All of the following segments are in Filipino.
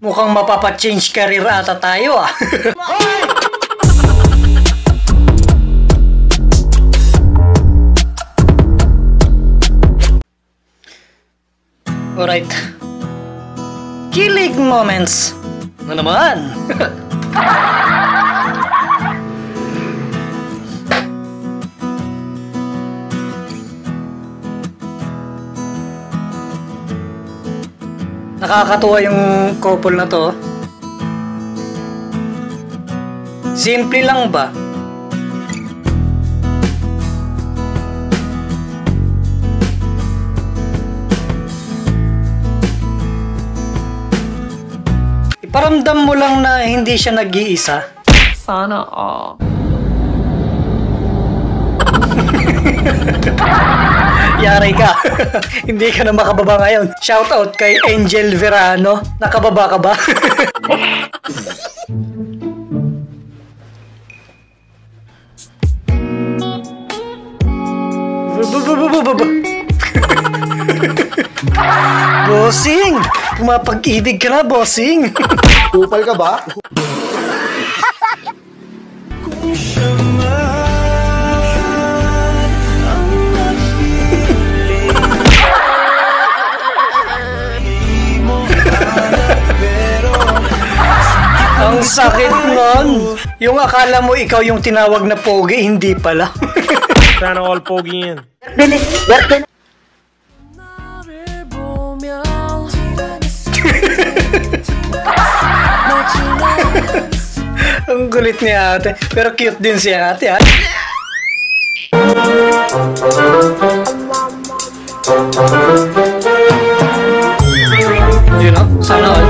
Mukhang mapapa-change career ata tayo ah. Alright. Kilig moments na naman. Nakakatuwa yung couple na to. Simple lang ba? Iparamdam mo lang na hindi siya nag-iisa. Sana all. Yari ka. Hindi ka na makababa ngayon. Shoutout kay Angel Verano. Nakababa ka ba? Bossing! Pumapag-ibig ka na, bossing! Kupal ka ba? Ang sakit nun! Yung akala mo ikaw yung tinawag na pogi, hindi pala. Sana all pogi yan. Ang gulit ni ate. Pero cute din si ate ha. You know, sana all.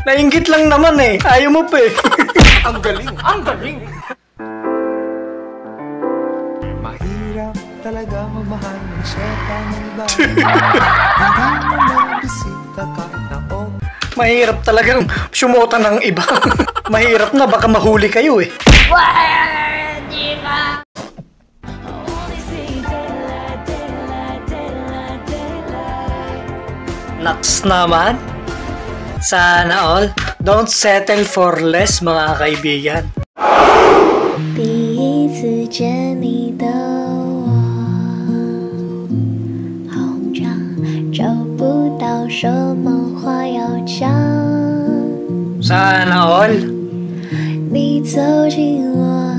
Nainggit lang naman eh. Ayaw mo pa eh. Ang galing! Ang galing! Mahirap talaga magmahal ng siyeta ng iba. Hindi mo nagbisita kahit na Mahirap talagang sumota ng iba. Mahirap na, baka mahuli kayo eh. Naks naman. Sana all. Don't settle for less, mga kaibigan. 第一次见你的我，好像找不到什么话要讲。 Sana all. 你走近我，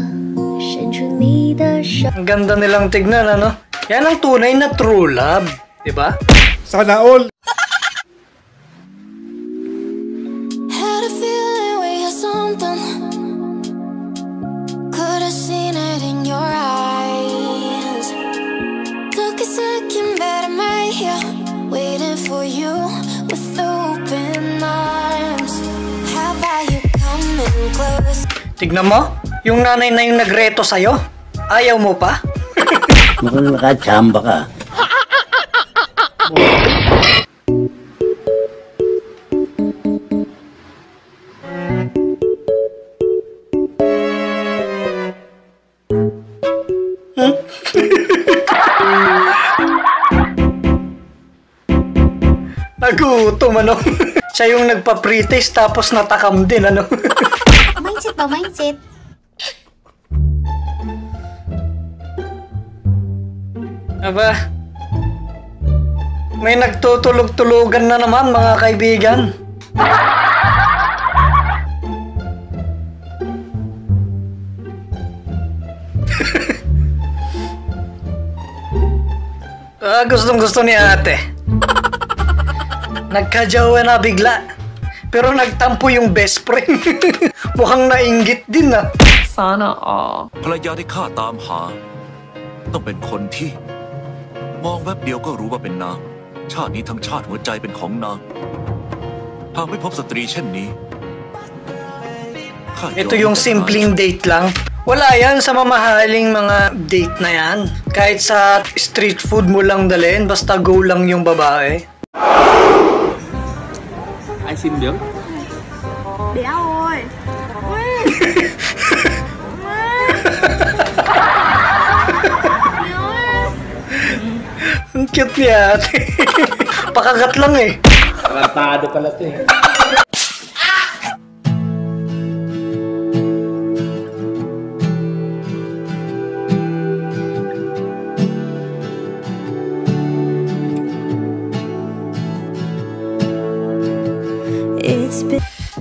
伸出你的手。 Ang ganda nilang tignan, ano? Yan ang tunay na true love, diba? Sana all! Had a feeling we had something. Could have seen it in your eyes. Took a second, but I'm right here, waiting for you with open arms. How about you coming close? Tignan mo, yung nanay na yung nagreto sa'yo. Ayaw mo pa? Mukhang nakachamba ka. Nagutom, ano? Siya yung nagpa-pre-taste tapos natakam din, ano? Mindset ba? Mindset? Aba, may nagtutulog-tulugan na naman, mga kaibigan. Gustong-gusto ni ate. Nagkajawa na bigla. Pero nagtampo yung best friend. Mukhang nainggit din ah. Sana all. ภรรยาที่ข้าตามหาต้องเป็นคนที่มองแวบเดียวก็รู้ว่าเป็นนางชาตินี้ทั้งชาติหัวใจเป็นของนางหากไม่พบสตรีเช่นนี้ Ito yung simpleng date lang. Wala yan sa mamahaling mga date na yan. Kahit sa street food mo lang dalhin, basta go lang yung babae. Ai xin miếng? Đéo ơi. cute niya. Pakagat lang eh. Tarantado pala ito eh.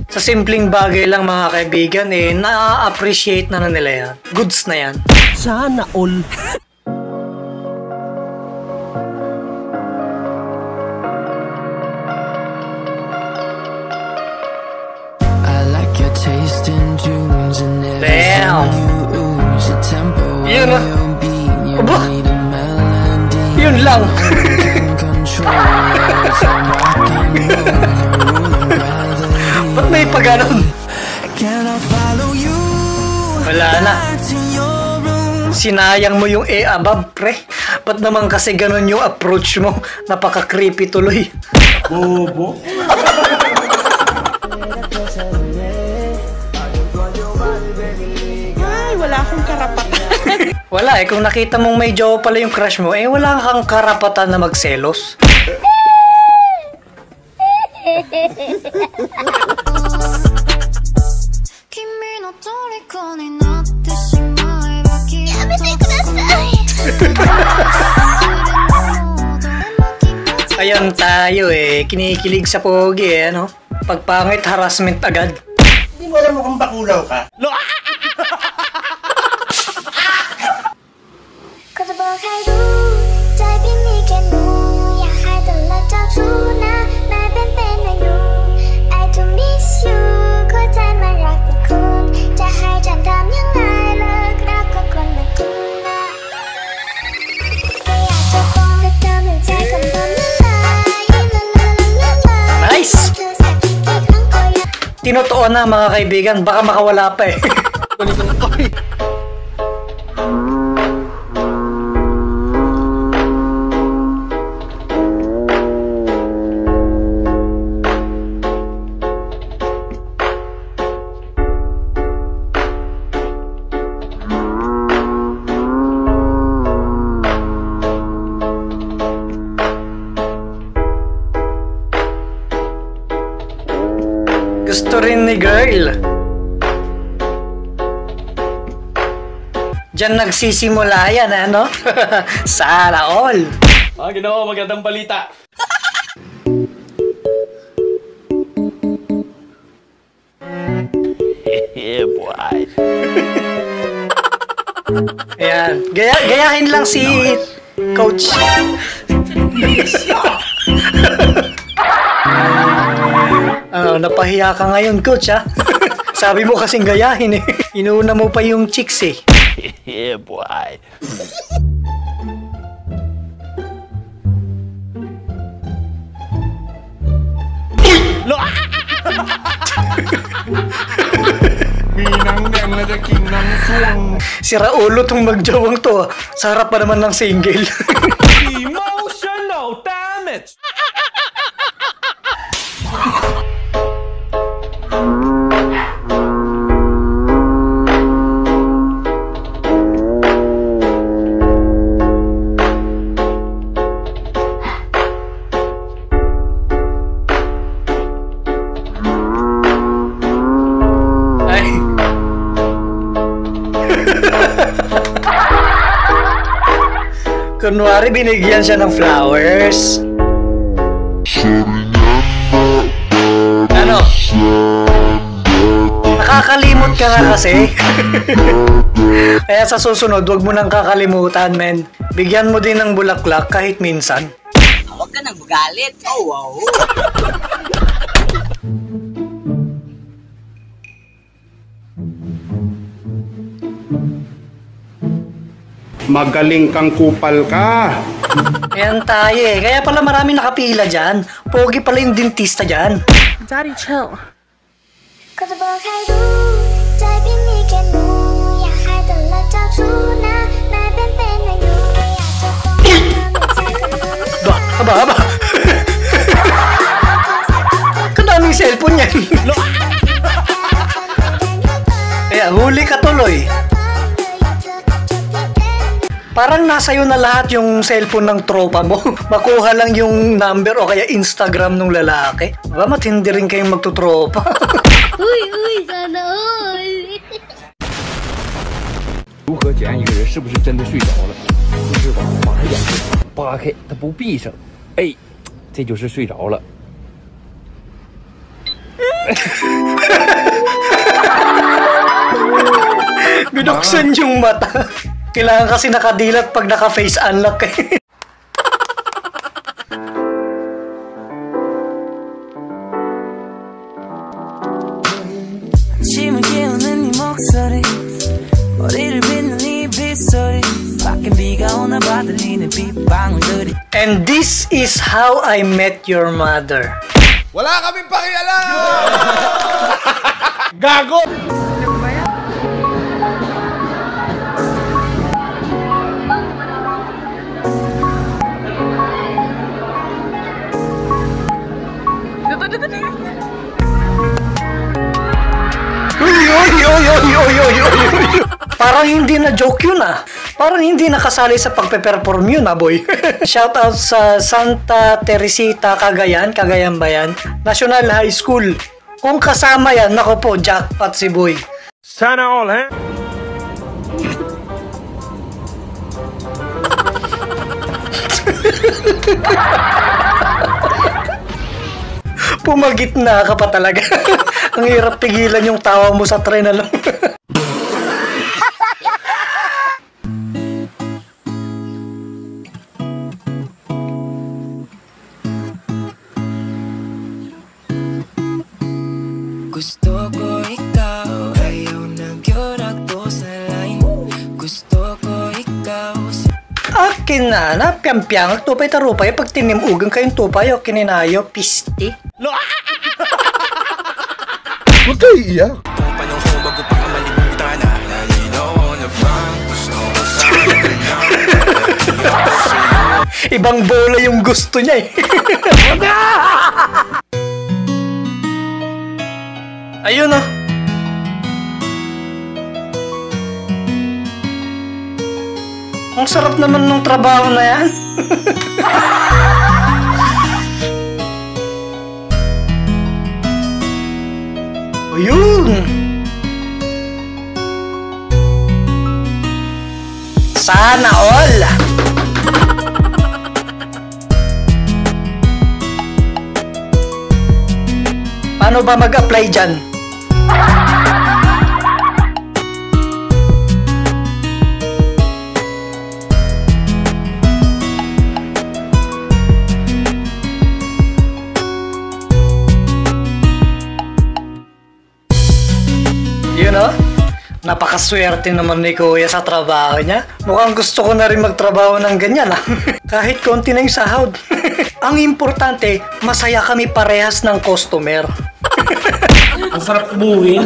Sa simpleng bagay lang mga kaibigan eh, na-appreciate na nila yan. Goods na yan. Sana all. I like your taste in tunes and everything Damn. you ooze. Your tempo, Yun ah. your beat, you Aba. need a melody. Yun lang. Can control it. I'm rocking rolling gravity. Ba't may paganon? Can I follow you? Wala na. Back to your room. Sinayang mo yung above, pre. Ba't naman kasi ganun yung approach mo? Napaka-creepy tuloy. Bobo. Ay, wala akong karapatan. Wala eh, kung nakita mong may jowa pala yung crush mo, eh wala kang karapatan na magselos. Ayan tayo eh, kinikilig sa pogi eh, ano? Pagpangit, harassment agad. Hindi mo alam mo kung bakulaw ka. ก็จะบอกให้รู้ใจพี่มีแค่หนูอยากให้แต่ละเจ้าชู้นะนายเป็นอายุ I do miss you เข้าใจมารักกับคุณจะให้ฉันทำยังไงเลิกรักกับคนแบบคุณนะแค่อยากจะฟ้องแต่เธอไม่ใจคำตอบละลายละลาละลา Nice! เธอสักกี่ครั้งก็ยัง Tinotoo na mga kaibigan, baka makawala pa eh. Gusto rin ni girl. Diyan nagsisimula yan, ano? Sana all. Ginoo, magandang balita. Yeah, boy. Ayan. Gayahin lang si coach. Ano, napahiya ka ngayon, coach, ha? Sabi mo kasing gayahin, eh. Inuuna mo pa yung chicks, eh. Yeah, boy. Minang na daking ng suwang. Si Raulo tong magjawang to, ah. Sarap pa naman ng single. Emotional damage. Ay. Kunwari, binigyan siya ng flowers. Ano? Nakakalimot ka nga kasi. Kaya sa susunod, wag mo nang kakalimutan, men. Bigyan mo din ng bulaklak kahit minsan. Huwag ka nang magalit. Oh, wow. Magaling kang kupal ka. Ayan tayo eh. Kaya pala marami nakapila dyan. Pogi pala yung dentista dyan. Daddy, chill. ก็จะบอกให้รู้ใจพี่มีแค่หนูอยากให้แต่ละเจ้าชู้นะนายเป็นอายุอยากจะฟ้องเธอไม่ใจคำตอบ Aba. Kadaming cellphone yan. Kaya huli ka tuloy. Parang nasa iyo na lahat yung cellphone ng tropa mo. Makuha lang yung number o kaya Instagram ng lalaki. Ba, matindi rin kayong magtutropa. Uy, sana all. 如何检验一个人是不是真的睡着了？不知道，马上眼睛扒开，他不闭上，哎，这就是睡着了。Binuksan yung mata. Kailangan kasi nakadilat pag naka-face unlock eh. 아침을 깨우는 네 목소리 머리를 빗는 네 빗소리 밖에 비가 오나 봐 들리는 빗방울들이 And this is how I met your mother. Wala kaming pakialam! Gago! Parang hindi na joke yun ah. Parang hindi nakasali sa pagpe-perform yun ah, boy. Shoutout sa Santa Teresita, Cagayan. Cagayan ba yan? National High School. Kung kasama yan, nako po, jackpot si boy. Sana all, eh? Pumagitna ka pa talaga. Ang hirap pigilan yung tawa mo sa tren, alam. Gusto ko ikaw ayaw nagyuragto sa line Gusto ko ikaw Akin na, piang-piang, tupay tarupay, pag tinimugang kayong tupay o kininayo, pisti. Huwag kayo iiyak. Ibang bola yung gusto niya eh. Ayun ah. Ang sarap naman ng trabaho na yan. Ayun. Sana all. Paano ba mag-apply dyan? You know? Napakaswerte naman ni Kuya sa trabaho niya. Mukhang gusto ko na rin magtrabaho ng ganyan ah. Kahit konti na yung sahod. Ang importante, masaya kami parehas ng customer. Ang sarap buuin.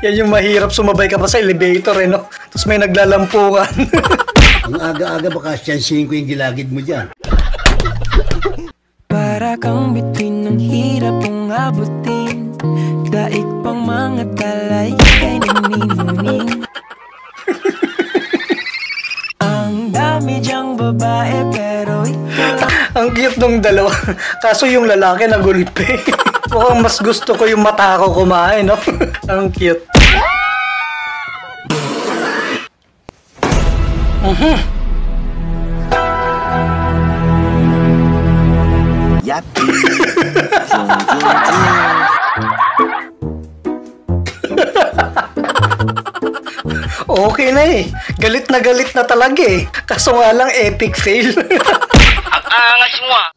Yan yung mahirap, sumabay ka pa sa elevator eh, no? Tapos may naglalampungan. Ang aga-aga baka siyansihin ko yung gilagid mo dyan. Para kang bituin ng hirap kong abutin Daig pang mga talay kay naninunin Ang dami diyang babae pero ikaw Ang cute nung dalawa. Kaso yung lalaki nagulpe. Mukhang mas gusto ko yung mata ko kumain, no? Ang cute. Yappy. Okay na eh. Galit na talaga eh. Kaso nga lang epic fail. Ang angas mo ah.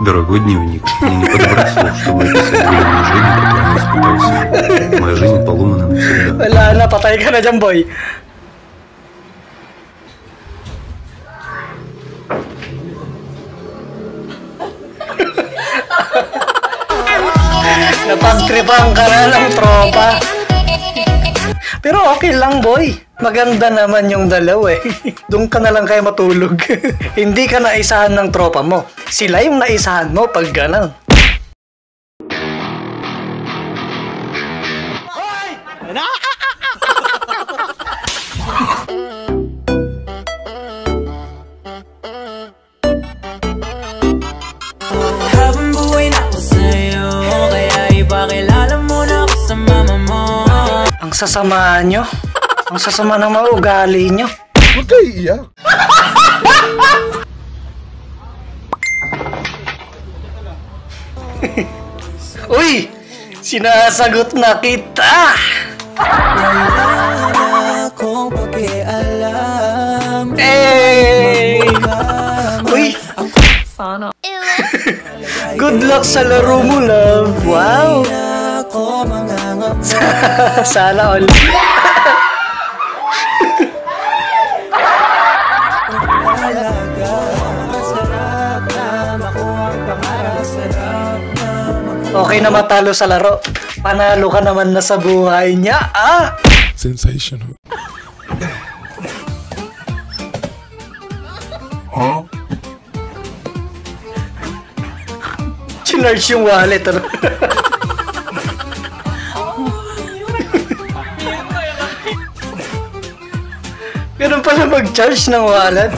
Дорогой дневник, мне не подобрать слов, чтобы описать боль жизни, которую я испытал сегодня. Моя жизнь поломана навсегда. Wala na, patay ka na dyan, boy. Napagtripan ka na ng tropa. Pero okay lang, boy. Maganda naman yung dalaw eh. Doon ka na lang kayo matulog. Hindi ka naisahan ng tropa mo. Sila yung naisahan mo pag gano'n. Habang buhay na ako sa'yo, kaya ipakilala mo na ako sa mama mo. Ang sasama nyo. Ang sasama ng mga ugali nyo. Huwag kayo iiyak. Uy! Sinasagot na kita! Wala akong pakialam. Hey! Uy! Sana. Good luck sa laro mo, love. Wow! Sana all. Okay na matalo sa laro. Panalo ka naman na sa buhay niya, ah! Sensational. Huh? Chinarge yung wallet, ano? Ganun pala mag-charge ng wallet.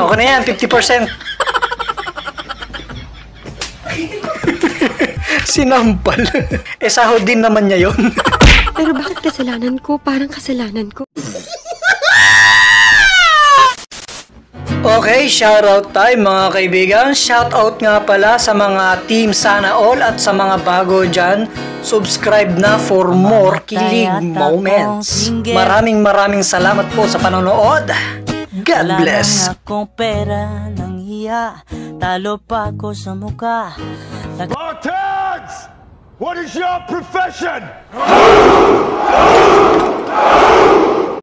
Okay na yan, 50%. Sinampal. Sahod din naman niya yun. Pero bakit kasalanan ko? Parang kasalanan ko. Okay, shoutout time mga kaibigan. Shoutout nga pala sa mga team Sana All at sa mga bago dyan. Subscribe na for more kilig moments. Maraming salamat po sa panonood. God bless. Wala lang akong pera ng hiya, talo pa ako sa mukha. Spartans! What is your profession?